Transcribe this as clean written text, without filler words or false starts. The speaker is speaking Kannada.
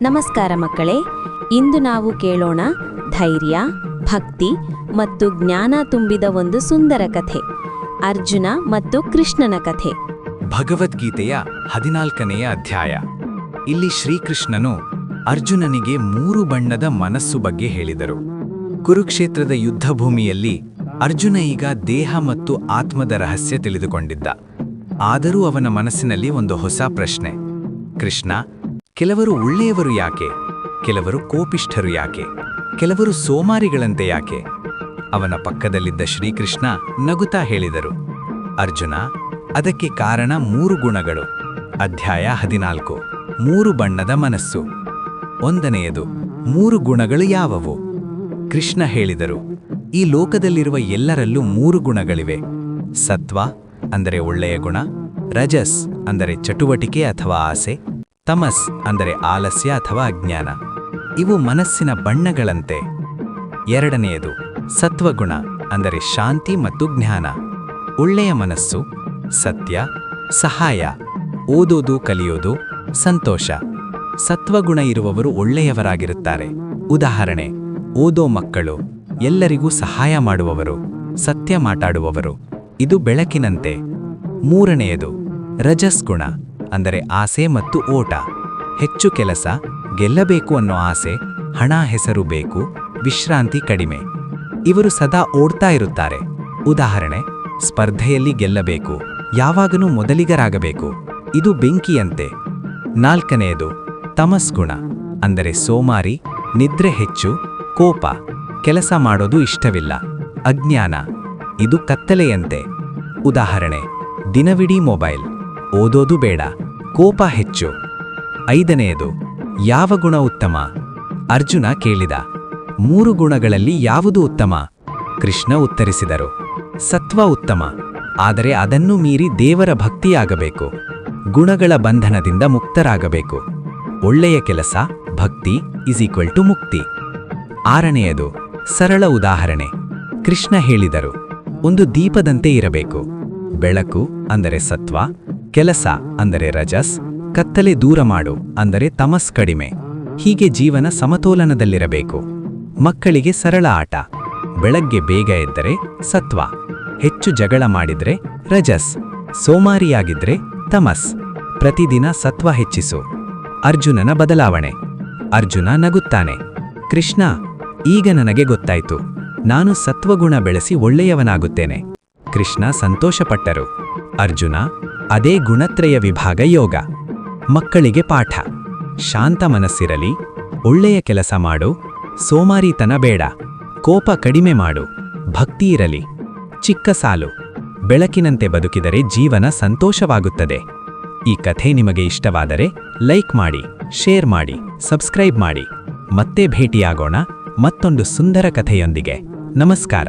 ನಮಸ್ಕಾರ ಮಕ್ಕಳೇ, ಇಂದು ನಾವು ಕೇಳೋಣ ಧೈರ್ಯ, ಭಕ್ತಿ ಮತ್ತು ಜ್ಞಾನ ತುಂಬಿದ ಒಂದು ಸುಂದರ ಕಥೆ, ಅರ್ಜುನ ಮತ್ತು ಕೃಷ್ಣನ ಕಥೆ. ಭಗವದ್ಗೀತೆಯ 14ನೇ ಅಧ್ಯಾಯ. ಇಲ್ಲಿ ಶ್ರೀಕೃಷ್ಣನು ಅರ್ಜುನನಿಗೆ 3 ಬಣ್ಣದ ಮನಸ್ಸು ಬಗ್ಗೆ ಹೇಳಿದರು. ಕುರುಕ್ಷೇತ್ರದ ಯುದ್ಧಭೂಮಿಯಲ್ಲಿ ಅರ್ಜುನ ಈಗ ದೇಹ ಮತ್ತು ಆತ್ಮದ ರಹಸ್ಯ ತಿಳಿದುಕೊಂಡಿದ್ದ. ಆದರೂ ಅವನ ಮನಸ್ಸಿನಲ್ಲಿ ಒಂದು ಹೊಸ ಪ್ರಶ್ನೆ. ಕೃಷ್ಣ, ಕೆಲವರು ಒಳ್ಳೆಯವರು ಯಾಕೆ? ಕೆಲವರು ಕೋಪಿಷ್ಠರು ಯಾಕೆ? ಕೆಲವರು ಸೋಮಾರಿಗಳಂತೆ ಯಾಕೆ? ಅವನ ಪಕ್ಕದಲ್ಲಿದ್ದ ಶ್ರೀಕೃಷ್ಣ ನಗುತ್ತಾ ಹೇಳಿದರು, ಅರ್ಜುನ, ಅದಕ್ಕೆ ಕಾರಣ 3 ಗುಣಗಳು. ಅಧ್ಯಾಯ 14. 3 ಬಣ್ಣದ ಮನಸ್ಸು. 1ನೇಯದು, 3 ಗುಣಗಳು ಯಾವುವು? ಕೃಷ್ಣ ಹೇಳಿದರು, ಈ ಲೋಕದಲ್ಲಿರುವ ಎಲ್ಲರಲ್ಲೂ 3 ಗುಣಗಳಿವೆ. ಸತ್ವ ಅಂದರೆ ಒಳ್ಳೆಯ ಗುಣ, ರಜಸ್ ಅಂದರೆ ಚಟುವಟಿಕೆ ಅಥವಾ ಆಸೆ, ತಮಸ್ ಅಂದರೆ ಆಲಸ್ಯ ಅಥವಾ ಅಜ್ಞಾನ. ಇವು ಮನಸ್ಸಿನ ಬಣ್ಣಗಳಂತೆ. 2ನೇಯದು, ಸತ್ವಗುಣ ಅಂದರೆ ಶಾಂತಿ ಮತ್ತು ಜ್ಞಾನ, ಒಳ್ಳೆಯ ಮನಸ್ಸು, ಸತ್ಯ, ಸಹಾಯ, ಓದೋದು ಕಲಿಯೋದು, ಸಂತೋಷ. ಸತ್ವಗುಣ ಇರುವವರು ಒಳ್ಳೆಯವರಾಗಿರುತ್ತಾರೆ. ಉದಾಹರಣೆ, ಓದೋ ಮಕ್ಕಳು, ಎಲ್ಲರಿಗೂ ಸಹಾಯ ಮಾಡುವವರು, ಸತ್ಯ ಮಾತಾಡುವವರು. ಇದು ಬೆಳಕಿನಂತೆ. 3ನೇಯದು, ರಜಸ್ ಗುಣ ಅಂದರೆ ಆಸೆ ಮತ್ತು ಓಟ, ಹೆಚ್ಚು ಕೆಲಸ, ಗೆಲ್ಲಬೇಕು ಅನ್ನೋ ಆಸೆ, ಹಣ ಹೆಸರು ಬೇಕು, ವಿಶ್ರಾಂತಿ ಕಡಿಮೆ. ಇವರು ಸದಾ ಓಡ್ತಾ ಇರುತ್ತಾರೆ. ಉದಾಹರಣೆ, ಸ್ಪರ್ಧೆಯಲ್ಲಿ ಗೆಲ್ಲಬೇಕು, ಯಾವಾಗಲೂ ಮೊದಲಿಗರಾಗಬೇಕು. ಇದು ಬೆಂಕಿಯಂತೆ. 4ನೇಯದು, ತಮಸ್ ಗುಣ ಅಂದರೆ ಸೋಮಾರಿ, ನಿದ್ರೆ ಹೆಚ್ಚು, ಕೋಪ, ಕೆಲಸ ಮಾಡೋದು ಇಷ್ಟವಿಲ್ಲ, ಅಜ್ಞಾನ. ಇದು ಕತ್ತಲೆಯಂತೆ. ಉದಾಹರಣೆ, ದಿನವಿಡೀ ಮೊಬೈಲ್, ಓದೋದು ಬೇಡ, ಕೋಪ ಹೆಚ್ಚು. 5ನೇಯದು, ಯಾವ ಗುಣ ಉತ್ತಮ? ಅರ್ಜುನ ಕೇಳಿದ, 3 ಗುಣಗಳಲ್ಲಿ ಯಾವುದು ಉತ್ತಮ? ಕೃಷ್ಣ ಉತ್ತರಿಸಿದರು, ಸತ್ವ ಉತ್ತಮ, ಆದರೆ ಅದನ್ನು ಮೀರಿ ದೇವರ ಭಕ್ತಿಯಾಗಬೇಕು. ಗುಣಗಳ ಬಂಧನದಿಂದ ಮುಕ್ತರಾಗಬೇಕು. ಒಳ್ಳೆಯ ಕೆಲಸ, ಭಕ್ತಿ = ಮುಕ್ತಿ. 6ನೇಯದು, ಸರಳ ಉದಾಹರಣೆ. ಕೃಷ್ಣ ಹೇಳಿದರು, ಒಂದು ದೀಪದಂತೆ ಇರಬೇಕು. ಬೆಳಕು ಅಂದರೆ ಸತ್ವ, ಕೆಲಸ ಅಂದರೆ ರಜಸ್, ಕತ್ತಲೆ ದೂರ ಮಾಡು ಅಂದರೆ ತಮಸ್ ಕಡಿಮೆ. ಹೀಗೆ ಜೀವನ ಸಮತೋಲನದಲ್ಲಿರಬೇಕು. ಮಕ್ಕಳಿಗೆ ಸರಳ ಆಟ. ಬೆಳಗ್ಗೆ ಬೇಗ ಎದ್ದರೆ ಸತ್ವ, ಹೆಚ್ಚು ಜಗಳ ಮಾಡಿದ್ರೆ ರಜಸ್, ಸೋಮಾರಿಯಾಗಿದ್ರೆ ತಮಸ್. ಪ್ರತಿದಿನ ಸತ್ವ ಹೆಚ್ಚಿಸು. ಅರ್ಜುನನ ಬದಲಾವಣೆ. ಅರ್ಜುನ ನಗುತ್ತಾನೆ, ಕೃಷ್ಣ, ಈಗ ನನಗೆ ಗೊತ್ತಾಯ್ತು, ನಾನು ಸತ್ವಗುಣ ಬೆಳೆಸಿ ಒಳ್ಳೆಯವನಾಗುತ್ತೇನೆ. ಕೃಷ್ಣ ಸಂತೋಷಪಟ್ಟರು. ಅರ್ಜುನ, ಅದೇ ಗುಣತ್ರಯ ವಿಭಾಗ ಯೋಗ. ಮಕ್ಕಳಿಗೆ ಪಾಠ. ಶಾಂತ ಮನಸ್ಸಿರಲಿ, ಒಳ್ಳೆಯ ಕೆಲಸ ಮಾಡು, ಸೋಮಾರಿತನ ಬೇಡ, ಕೋಪ ಕಡಿಮೆ ಮಾಡು, ಭಕ್ತಿ ಇರಲಿ. ಚಿಕ್ಕ ಸಾಲು, ಬೆಳಕಿನಂತೆ ಬದುಕಿದರೆ ಜೀವನ ಸಂತೋಷವಾಗುತ್ತದೆ. ಈ ಕಥೆ ನಿಮಗೆ ಇಷ್ಟವಾದರೆ ಲೈಕ್ ಮಾಡಿ, ಶೇರ್ ಮಾಡಿ, ಸಬ್ಸ್ಕ್ರೈಬ್ ಮಾಡಿ. ಮತ್ತೆ ಭೇಟಿಯಾಗೋಣ ಮತ್ತೊಂದು ಸುಂದರ ಕಥೆಯೊಂದಿಗೆ. ನಮಸ್ಕಾರ.